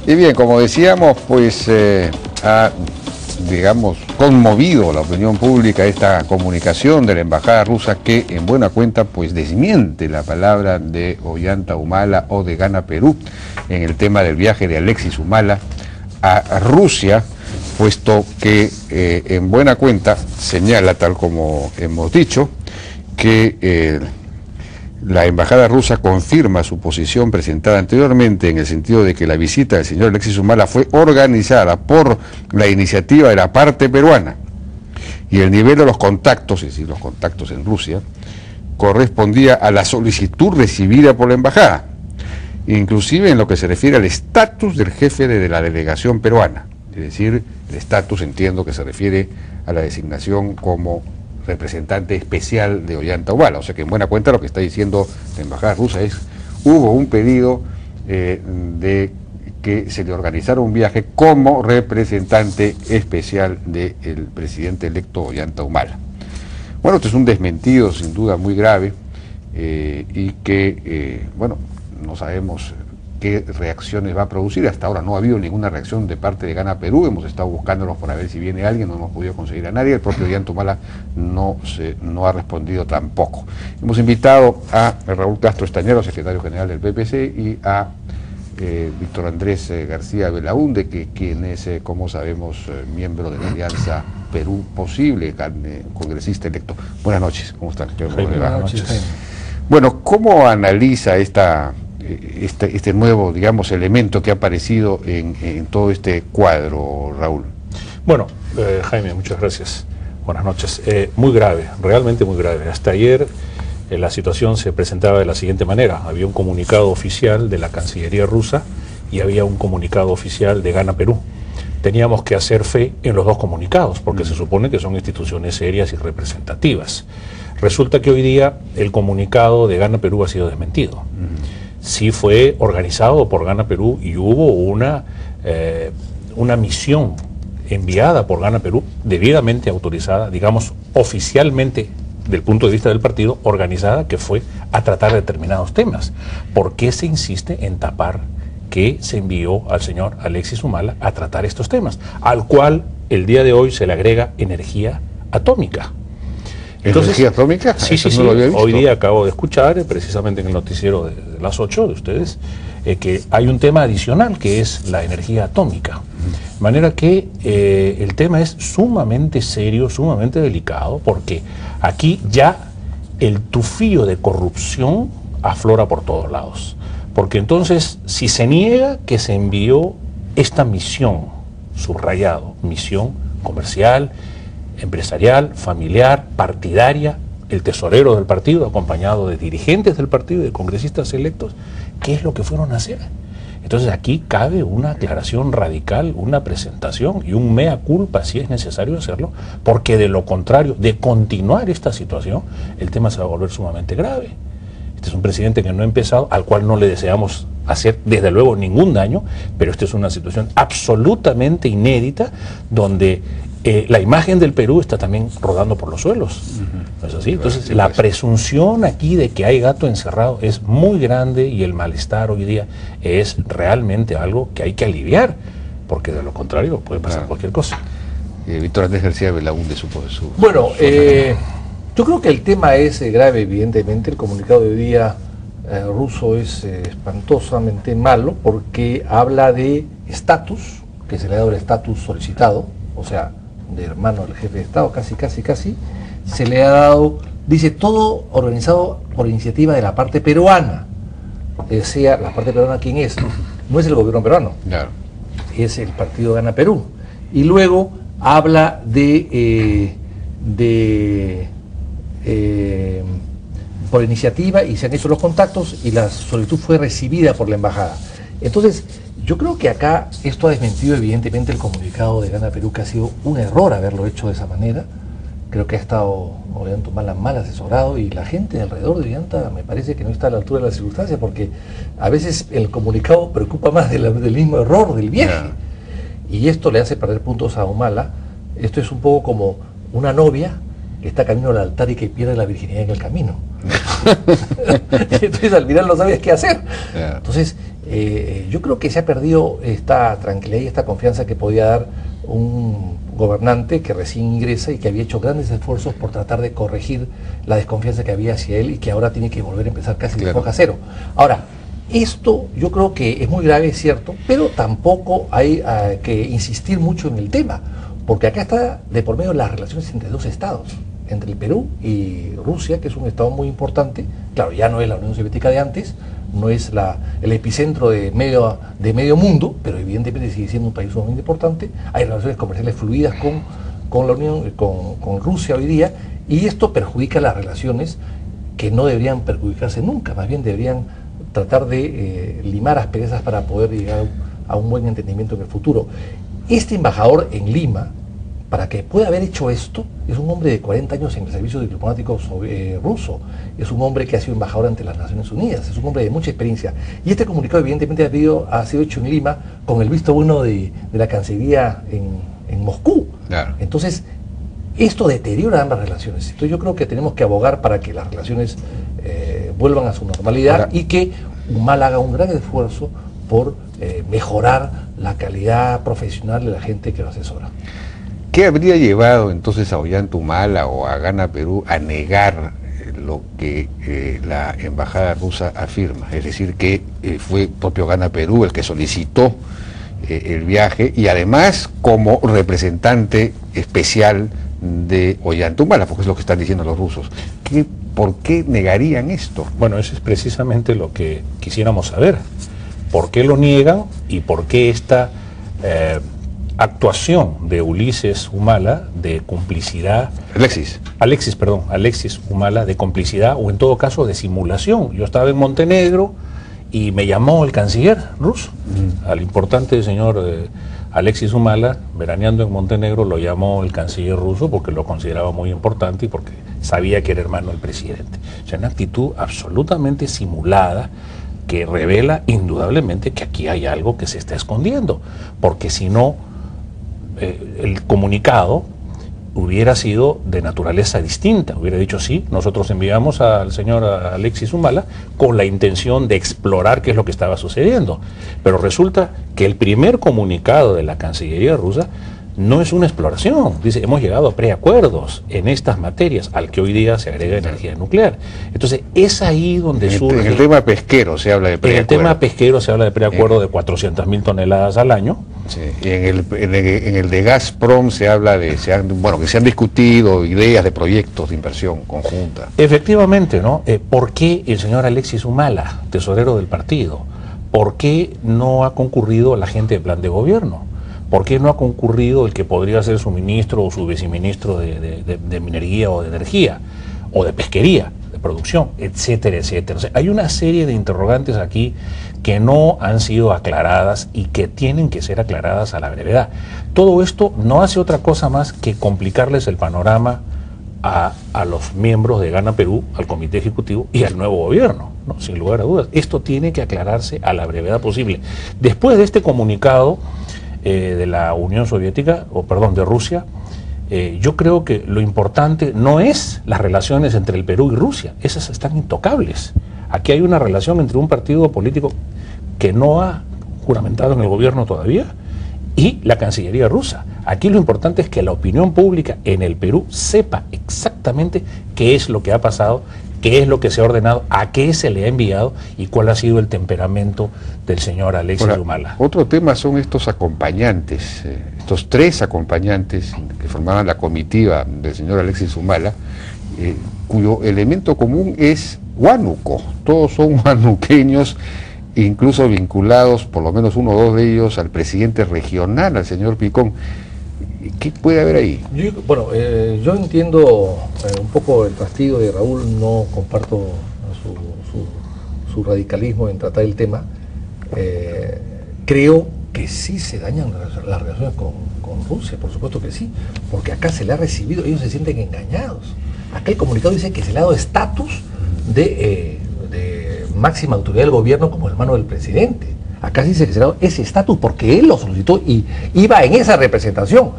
Y bien, como decíamos, pues ha, digamos, conmovido la opinión pública esta comunicación de la embajada rusa que en buena cuenta pues desmiente la palabra de Ollanta Humala o de Gana Perú en el tema del viaje de Alexis Humala a Rusia, puesto que en buena cuenta señala, tal como hemos dicho, que la embajada rusa confirma su posición presentada anteriormente en el sentido de que la visita del señor Alexis Humala fue organizada por la iniciativa de la parte peruana y el nivel de los contactos, es decir, los contactos en Rusia, correspondía a la solicitud recibida por la embajada, inclusive en lo que se refiere al estatus del jefe de la delegación peruana, es decir, el estatus entiendo que se refiere a la designación como representante especial de Ollanta Humala. O sea que en buena cuenta lo que está diciendo la embajada rusa es: hubo un pedido de que se le organizara un viaje como representante especial del presidente electo Ollanta Humala. Bueno, esto es un desmentido sin duda muy grave y que, bueno, no sabemos qué reacciones va a producir. Hasta ahora no ha habido ninguna reacción de parte de Gana Perú, hemos estado buscándolos para ver si viene alguien, no hemos podido conseguir a nadie, el propio Ollanta Humala no ha respondido tampoco. Hemos invitado a Raúl Castro Estañero, secretario general del PPC, y a Víctor Andrés García Belaúnde, quien es, como sabemos, miembro de la Alianza Perú Posible, congresista electo. Buenas noches, ¿cómo están? Buenas noches. Bueno, ¿cómo analiza este nuevo, digamos, elemento que ha aparecido en todo este cuadro, Raúl? Bueno, Jaime, muchas gracias. Buenas noches. Muy grave, realmente muy grave. Hasta ayer la situación se presentaba de la siguiente manera. Había un comunicado oficial de la Cancillería rusa y había un comunicado oficial de Gana Perú. Teníamos que hacer fe en los dos comunicados, porque se supone que son instituciones serias y representativas. Resulta que hoy día el comunicado de Gana Perú ha sido desmentido. Sí fue organizado por Gana Perú y hubo una misión enviada por Gana Perú, debidamente autorizada, digamos oficialmente del punto de vista del partido, organizada, que fue a tratar determinados temas. ¿Por qué se insiste en tapar que se envió al señor Alexis Humala a tratar estos temas? Al cual el día de hoy se le agrega energía atómica. Entonces, ¿energía atómica? Sí, sí, sí. Hoy día acabo de escuchar, precisamente en el noticiero de las 8 de ustedes, que hay un tema adicional que es la energía atómica. De manera que el tema es sumamente serio, sumamente delicado, porque aquí ya el tufillo de corrupción aflora por todos lados. Porque entonces, si se niega que se envió esta misión, subrayado, misión comercial, empresarial, familiar, partidaria, el tesorero del partido, acompañado de dirigentes del partido y de congresistas electos, ¿qué es lo que fueron a hacer? Entonces aquí cabe una aclaración radical, una presentación y un mea culpa si es necesario hacerlo, porque de lo contrario, de continuar esta situación, el tema se va a volver sumamente grave. Este es un presidente que no ha empezado, al cual no le deseamos hacer desde luego ningún daño, pero esta es una situación absolutamente inédita donde la imagen del Perú está también rodando por los suelos. ¿No es así? Entonces la presunción aquí de que hay gato encerrado es muy grande y el malestar hoy día es realmente algo que hay que aliviar, porque de lo contrario puede pasar cualquier cosa. Víctor Andrés García Belaúnde Bueno, yo creo que el tema es grave, evidentemente. El comunicado de hoy día ruso es espantosamente malo porque habla de estatus, que se le ha dado el estatus solicitado, o sea, de hermano del jefe de Estado, casi, se le ha dado, dice, todo organizado por iniciativa de la parte peruana. Decía, la parte peruana, ¿quién es? No es el gobierno peruano, claro, es el partido Gana Perú. Y luego habla por iniciativa, y se han hecho los contactos y la solicitud fue recibida por la embajada. Entonces, yo creo que acá esto ha desmentido evidentemente el comunicado de Gana Perú, que ha sido un error haberlo hecho de esa manera. Creo que ha estado Ollanta Humala mal asesorado, y la gente alrededor de Ollanta me parece que no está a la altura de las circunstancias, porque a veces el comunicado preocupa más del mismo error del viaje. Y esto le hace perder puntos a Humala. Esto es un poco como una novia que está camino al altar y que pierde la virginidad en el camino. Entonces al final no sabes qué hacer. Entonces yo creo que se ha perdido esta tranquilidad y esta confianza que podía dar un gobernante que recién ingresa y que había hecho grandes esfuerzos por tratar de corregir la desconfianza que había hacia él y que ahora tiene que volver a empezar casi de foja cero. Ahora, esto yo creo que es muy grave, es cierto, pero tampoco hay que insistir mucho en el tema, porque acá está de por medio las relaciones entre dos estados, entre el Perú y Rusia, que es un estado muy importante. Claro, ya no es la Unión Soviética de antes, no es el epicentro de medio mundo, pero evidentemente sigue siendo un país sumamente importante. Hay relaciones comerciales fluidas con la Unión, con Rusia hoy día, y esto perjudica las relaciones que no deberían perjudicarse nunca, más bien deberían tratar de limar asperezas para poder llegar a un buen entendimiento en el futuro. Este embajador en Lima, para que pueda haber hecho esto, es un hombre de 40 años en el servicio diplomático ruso, es un hombre que ha sido embajador ante las Naciones Unidas, es un hombre de mucha experiencia. Y este comunicado evidentemente ha sido hecho en Lima con el visto bueno de la Cancillería en Moscú. Claro. Entonces, esto deteriora ambas relaciones. Entonces yo creo que tenemos que abogar para que las relaciones vuelvan a su normalidad. Ahora, y que Humala haga un gran esfuerzo por mejorar la calidad profesional de la gente que lo asesora. ¿Qué habría llevado entonces a Ollanta Humala o a Gana Perú a negar lo que la embajada rusa afirma? Es decir, que fue propio Gana Perú el que solicitó el viaje y además como representante especial de Ollanta Humala, porque es lo que están diciendo los rusos. ¿Por qué negarían esto? Bueno, eso es precisamente lo que quisiéramos saber. ¿Por qué lo niegan y por qué esta actuación de Ulises Humala de complicidad? Alexis Humala, de complicidad o en todo caso de simulación. Yo estaba en Montenegro y me llamó el canciller ruso, al importante señor Alexis Humala, veraneando en Montenegro, lo llamó el canciller ruso porque lo consideraba muy importante y porque sabía que era hermano del presidente. O sea, una actitud absolutamente simulada que revela indudablemente que aquí hay algo que se está escondiendo, porque si no, el comunicado hubiera sido de naturaleza distinta, hubiera dicho sí, nosotros enviamos al señor Alexis Humala con la intención de explorar qué es lo que estaba sucediendo, pero resulta que el primer comunicado de la Cancillería rusa no es una exploración, dice hemos llegado a preacuerdos en estas materias, al que hoy día se agrega energía nuclear. Entonces es ahí donde surge... En el tema pesquero se habla de preacuerdo. En el tema pesquero se habla de preacuerdo de 400.000 toneladas al año. Sí. Y en el de Gazprom se habla de, que se han discutido ideas de proyectos de inversión conjunta. Efectivamente, ¿no? ¿Por qué el señor Alexis Humala, tesorero del partido, por qué no ha concurrido la gente de plan de gobierno? ¿Por qué no ha concurrido el que podría ser su ministro o su viceministro de minería o de energía, o de pesquería, de producción, etcétera, etcétera? O sea, hay una serie de interrogantes aquí que no han sido aclaradas y que tienen que ser aclaradas a la brevedad. Todo esto no hace otra cosa más que complicarles el panorama a los miembros de Gana Perú, al comité ejecutivo y al nuevo gobierno, ¿no? Sin lugar a dudas. Esto tiene que aclararse a la brevedad posible. Después de este comunicado de la Unión Soviética, de Rusia, yo creo que lo importante no es las relaciones entre el Perú y Rusia, esas están intocables. Aquí hay una relación entre un partido político que no ha juramentado en el gobierno todavía y la Cancillería rusa. Aquí lo importante es que la opinión pública en el Perú sepa exactamente qué es lo que ha pasado, qué es lo que se ha ordenado, a qué se le ha enviado y cuál ha sido el temperamento del señor Alexis Humala. Otro tema son estos acompañantes, estos tres acompañantes que formaban la comitiva del señor Alexis Humala, cuyo elemento común es huánuco. Todos son huanuqueños, incluso vinculados, por lo menos uno o dos de ellos, al presidente regional, al señor Picón. ¿Qué puede haber ahí? Yo entiendo un poco el castigo de Raúl, no comparto su radicalismo en tratar el tema. Creo que sí se dañan las relaciones con Rusia, por supuesto que sí, porque acá se le ha recibido, ellos se sienten engañados. Acá el comunicado dice que se le ha dado estatus de máxima autoridad del gobierno como hermano del presidente. Acá sí se le ha dado ese estatus porque él lo solicitó y iba en esa representación.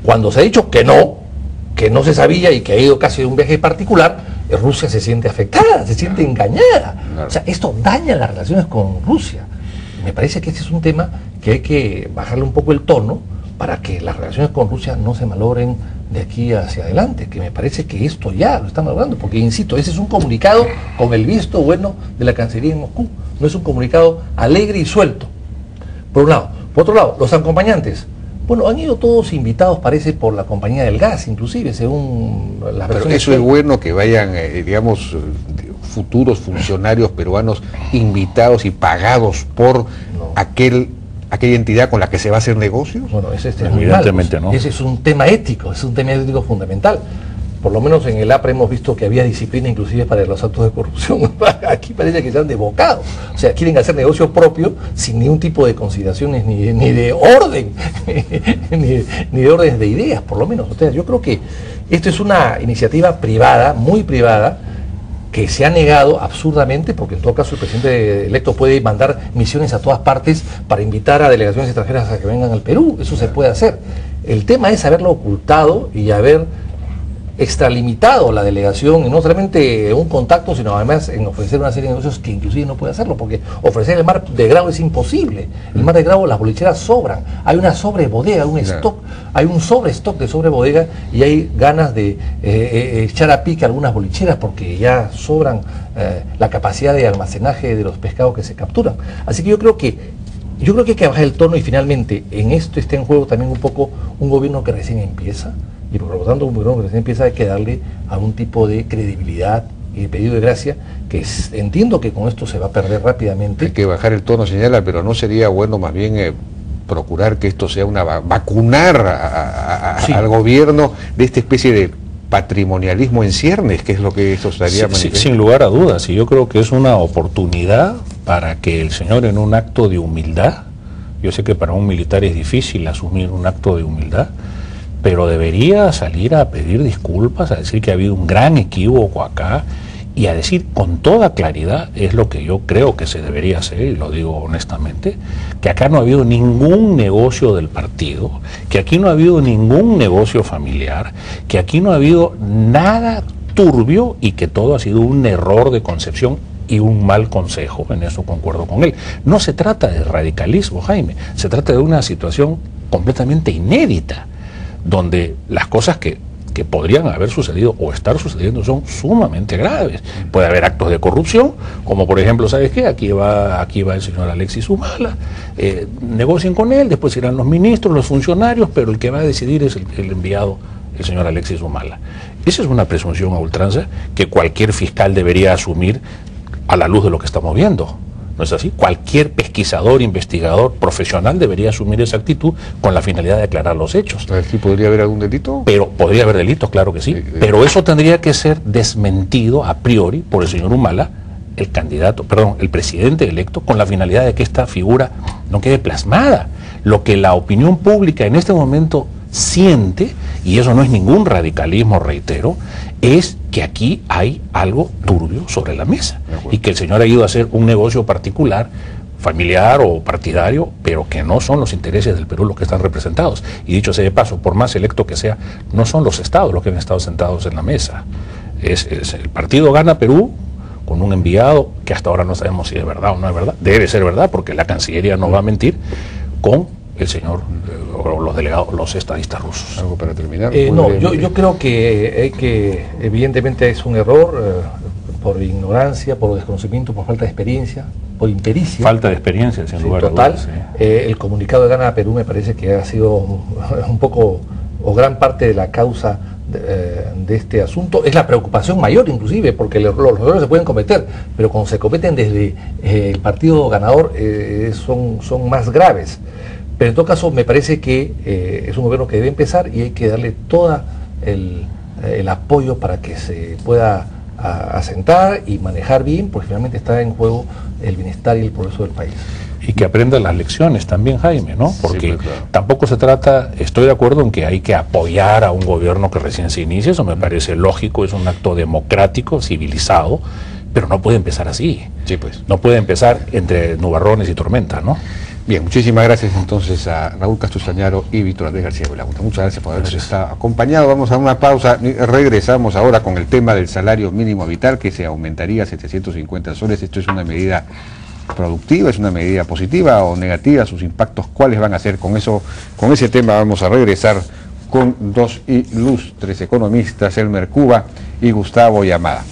Cuando se ha dicho que no se sabía y que ha ido casi de un viaje particular, Rusia se siente afectada, se siente engañada. O sea, esto daña las relaciones con Rusia. Me parece que este es un tema que hay que bajarle un poco el tono para que las relaciones con Rusia no se malogren de aquí hacia adelante, que me parece que esto ya lo estamos hablando, porque insisto, ese es un comunicado con el visto bueno de la Cancillería en Moscú, no es un comunicado alegre y suelto, por un lado. Por otro lado, los acompañantes, bueno, han ido todos invitados, parece, por la compañía del gas, inclusive, según las versiones. Pero eso es bueno que vayan, digamos, futuros funcionarios peruanos invitados y pagados por aquella entidad con la que se va a hacer negocios. Bueno, ese es evidentemente no. Ese es un tema ético, es un tema ético fundamental. Por lo menos en el APRA hemos visto que había disciplina inclusive para los actos de corrupción. Aquí parece que se han desbocado. O sea, quieren hacer negocio propio sin ningún tipo de consideraciones ni de orden, ni de órdenes de ideas, por lo menos. O sea, yo creo que esto es una iniciativa privada, muy privada, que se ha negado absurdamente, porque en todo caso el presidente electo puede mandar misiones a todas partes para invitar a delegaciones extranjeras a que vengan al Perú. Eso se puede hacer. El tema es haberlo ocultado y haber extralimitado la delegación, y no solamente un contacto, sino además en ofrecer una serie de negocios que inclusive no puede hacerlo, porque ofrecer el mar de Grau es imposible. El mar de Grau, las bolicheras sobran, hay una sobrebodega, hay un sobrestock de sobrebodega, y hay ganas de echar a pique algunas bolicheras porque ya sobran la capacidad de almacenaje de los pescados que se capturan. Así que yo creo que hay que bajar el tono, y finalmente en esto está en juego también un poco un gobierno que recién empieza. Y por lo tanto, un gobierno que empieza a darle algún tipo de credibilidad y de pedido de gracia, que entiendo que con esto se va a perder rápidamente. Hay que bajar el tono, señala, pero no sería bueno más bien procurar que esto sea vacunar al gobierno de esta especie de patrimonialismo en ciernes, que es lo que esto estaría manifestando. Sin lugar a dudas, y yo creo que es una oportunidad para que el señor, en un acto de humildad, yo sé que para un militar es difícil asumir un acto de humildad, pero debería salir a pedir disculpas, a decir que ha habido un gran equívoco acá, y a decir con toda claridad, es lo que yo creo que se debería hacer, y lo digo honestamente, que acá no ha habido ningún negocio del partido, que aquí no ha habido ningún negocio familiar, que aquí no ha habido nada turbio, y que todo ha sido un error de concepción y un mal consejo. En eso concuerdo con él. No se trata de radicalismo, Jaime, se trata de una situación completamente inédita, donde las cosas que podrían haber sucedido o estar sucediendo son sumamente graves. Puede haber actos de corrupción, como por ejemplo, ¿sabes qué? Aquí va el señor Alexis Humala, negocien con él, después irán los ministros, los funcionarios, pero el que va a decidir es el enviado, el señor Alexis Humala. Esa es una presunción a ultranza que cualquier fiscal debería asumir a la luz de lo que estamos viendo. ¿No es así? Cualquier pesquisador, investigador, profesional debería asumir esa actitud con la finalidad de aclarar los hechos. ¿Sí podría haber algún delito? Pero podría haber delitos, claro que sí. Pero eso tendría que ser desmentido a priori por el señor Humala, el presidente electo, con la finalidad de que esta figura no quede plasmada. Lo que la opinión pública en este momento siente, y eso no es ningún radicalismo, reitero, es que aquí hay algo turbio sobre la mesa, y que el señor ha ido a hacer un negocio particular, familiar o partidario, pero que no son los intereses del Perú los que están representados. Y dicho sea de paso, por más electo que sea, no son los estados los que han estado sentados en la mesa. Es el partido Gana Perú, con un enviado que hasta ahora no sabemos si es verdad o no es verdad, debe ser verdad porque la Cancillería no va a mentir, con el señor o los delegados, los estadistas rusos. ¿Algo para terminar? Yo creo que evidentemente es un error por ignorancia, por desconocimiento, por falta de experiencia, por impericia. Falta de experiencia, sin lugar a total. dudas, sí. El comunicado de Gana Perú me parece que ha sido un poco o gran parte de la causa de este asunto. Es la preocupación mayor inclusive, porque los errores se pueden cometer, pero cuando se cometen desde el partido ganador son más graves. Pero en todo caso me parece que es un gobierno que debe empezar, y hay que darle todo el apoyo para que se pueda asentar y manejar bien, porque finalmente está en juego el bienestar y el progreso del país. Y que aprenda las lecciones también, Jaime, ¿no? Porque sí, claro, tampoco se trata, estoy de acuerdo en que hay que apoyar a un gobierno que recién se inicia, eso me parece lógico, es un acto democrático, civilizado, pero no puede empezar así. Sí, pues. No puede empezar entre nubarrones y tormentas, ¿no? Bien, muchísimas gracias entonces a Raúl Castañaro y Víctor Andrés García Belaunte. Muchas gracias por habernos acompañado. Vamos a una pausa y regresamos ahora con el tema del salario mínimo vital, que se aumentaría a 750 soles. Esto es una medida productiva, es una medida positiva o negativa, sus impactos cuáles van a ser. Con ese tema vamos a regresar con dos ilustres economistas, Elmer Cuba y Gustavo Yamada.